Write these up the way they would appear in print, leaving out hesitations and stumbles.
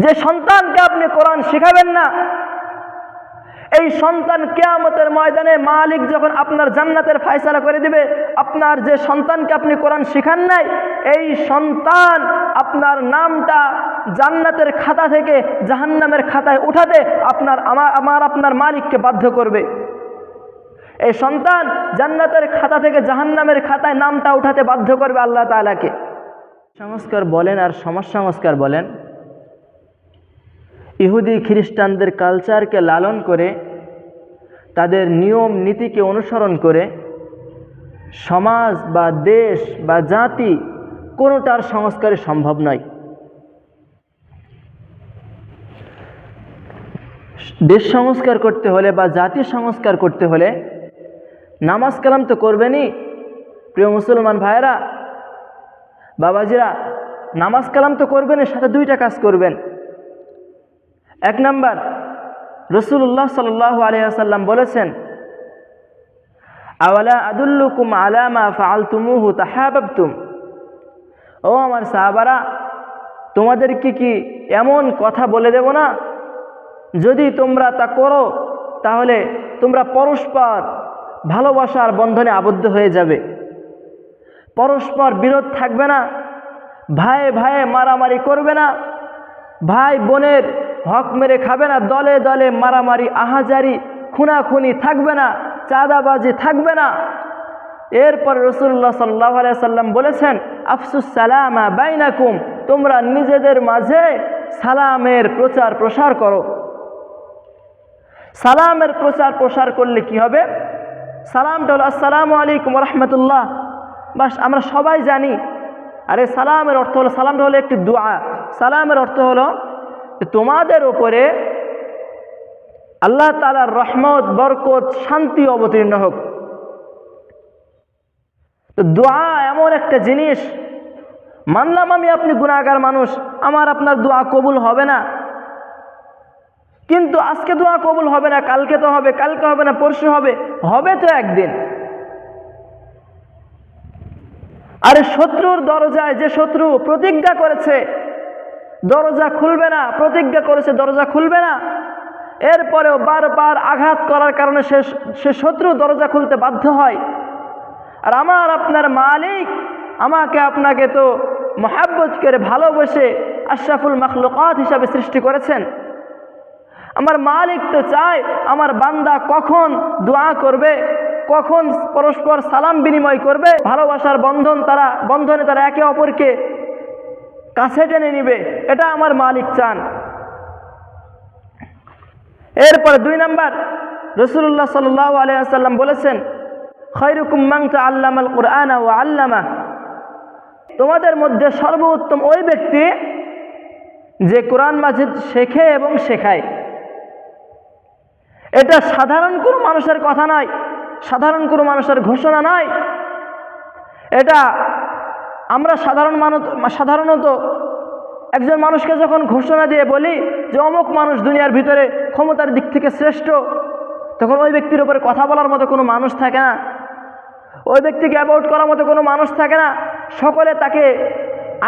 যে সন্তানকে আপনি কোরআন শেখাবেন না, এই সন্তান কিয়ামতের ময়দানে মালিক যখন আপনার জান্নাতের ফয়সালা করে দিবে, আপনার যে সন্তানকে আপনি কোরআন শেখান নাই, এই সন্তান আপনার নামটা জান্নাতের খাতা থেকে জাহান্নামের খাতায় উঠাতে আপনার মালিককে বাধ্য করবে। এই সন্তান জান্নাতের খাতা থেকে জাহান্নামের খাতায় নামটা উঠাতে বাধ্য করবে আল্লাহ তাআলাকে। সংস্কার বলেন আর সমাজ সংস্কার বলেন, ইহুদি খ্রিস্টানদের কালচারকে লালন করে, তাদের নিয়ম নীতিকে অনুসরণ করে সমাজ বা দেশ বা জাতি কোনোটার সংস্কারই সম্ভব নয়। দেশ সংস্কার করতে হলে বা জাতি সংস্কার করতে হলে নামাজ কালাম তো করবেনই। প্রিয় মুসলমান ভাইয়েরা, বাবাজিরা, নামাজ কালাম তো করবেনই, সাথে দুইটা কাজ করবেন। এক নাম্বার, রাসূলুল্লাহ সাল্লাল্লাহু আলাইহি ওয়াসাল্লাম বলেছেন, আওয়ালা আদুল্লুকুম আলা মা ফাআলতুমুহু তাহাবাবতুম। ও আমার সাহাবারা, তোমাদেরকে কি এমন কথা বলে দেব না, যদি তোমরা তা করো তাহলে তোমরা পরস্পর ভালোবাসার বন্ধনে আবদ্ধ হয়ে যাবে, পরস্পর বিরোধ থাকবে না, ভাইয়ে ভাইয়ে মারামারি করবে না, ভাই বোনের হক মেরে খাবে না, দলে দলে মারামারি আহাজারি খুনাখুনি থাকবে না, চাঁদাবাজি থাকবে না। এরপর রাসূলুল্লাহ সাল্লাল্লাহু আলাইহি ওয়াসাল্লাম বলেছেন, আফসুস সালামা বাইনাকুম, তোমরা নিজেদের মাঝে সালামের প্রচার প্রসার করো। সালামের প্রচার প্রসার করলে কি হবে? সালামটা হলো আসসালামু আলাইকুম ওয়া রাহমাতুল্লাহ, বাস আমরা সবাই জানি। আরে সালামের অর্থ হলো, সালামটা হলো একটি দোয়া। সালামের অর্থ হলো তোমাদের উপরে আল্লাহ তাআলার রহমত, বরকত, শান্তি অবতীর্ণ হোক। তো দোয়া এমন একটা জিনিস, মানলাম আমি আপনি গুনাহগার মানুষ, আমার আপনার দোয়া কবুল হবে না, কিন্তু আজকে দোয়া কবুল হবে না, কালকে তো হবে, কালকে হবে না, পরশু হবে, হবে তো একদিন। আরে শত্রুর দরজায় যে শত্রু প্রতিজ্ঞা করেছে দরজা খুলবে না, প্রতিজ্ঞা করেছে দরজা খুলবে না, এরপরেও বারবার আঘাত করার কারণে সে শত্রু দরজা খুলতে বাধ্য হয়। আর আমার আপনার মালিক আমাকে আপনাকে তো মহব্বত করে ভালোবেসে আশরাফুল মাখলুকাত হিসাবে সৃষ্টি করেছেন। আমার মালিক তো চায় আমার বান্দা কখন দোয়া করবে, কখন পরস্পর সালাম বিনিময় করবে, ভালোবাসার বন্ধনে তারা একে অপরকে কাছে টেনে নিবে, এটা আমার মালিক চান। এরপরে 2 নাম্বার, রাসূলুল্লাহ সাল্লাল্লাহু আলাইহি ওয়াসাল্লাম বলেছেন, খায়রুকুম মান তাআল্লামাল কুরআনা ওয়া আল্লামা। তোমাদের মধ্যে সর্বোত্তম ওই ব্যক্তি যে কোরআন মাজিদ শেখে এবং শেখায়। এটা সাধারণ কোনো মানুষের কথা নয়, সাধারণ কোনো মানুষের ঘোষণা নয়। এটা আমরা সাধারণত একজন মানুষকে যখন ঘোষণা দিয়ে বলি যে অমুক মানুষ দুনিয়ার ভিতরে ক্ষমতার দিক থেকে শ্রেষ্ঠ, তখন ওই ব্যক্তির উপরে কথা বলার মতো কোনো মানুষ থাকে না, ওই ব্যক্তিকে অ্যাবাউট করার মতো কোনো মানুষ থাকে না। সকলে তাকে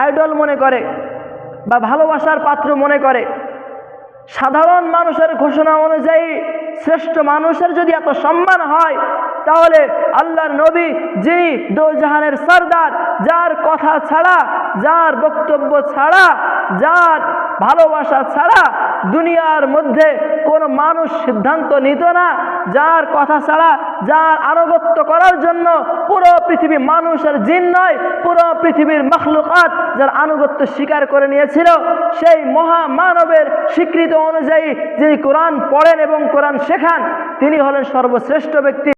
আইডল মনে করে বা ভালোবাসার পাত্র মনে করে। সাধারণ মানুষের ঘোষণা অনুযায়ী শ্রেষ্ঠ মানুষের যদি এত সম্মান হয়, তাহলে আল্লাহর নবী, যিনি দোজাহানের সরদার, যার কথা ছাড়া, যার বক্তব্য ছাড়া, যার ভালোবাসা ছাড়া দুনিয়ার মধ্যে কোনো মানুষ সিদ্ধান্ত নিত না, যার কথা ছাড়া, যার আনুগত্য করার জন্য পুরো পৃথিবী, মানুষের জিন নয়, পুরো পৃথিবীর মাখলুকাত যার আনুগত্য স্বীকার করে নিয়েছিল, সেই মহামানবের স্বীকৃত অনুযায়ী যিনি কোরআন পড়েন এবং কোরআন শেখান, তিনি হলেন সর্বশ্রেষ্ঠ ব্যক্তি।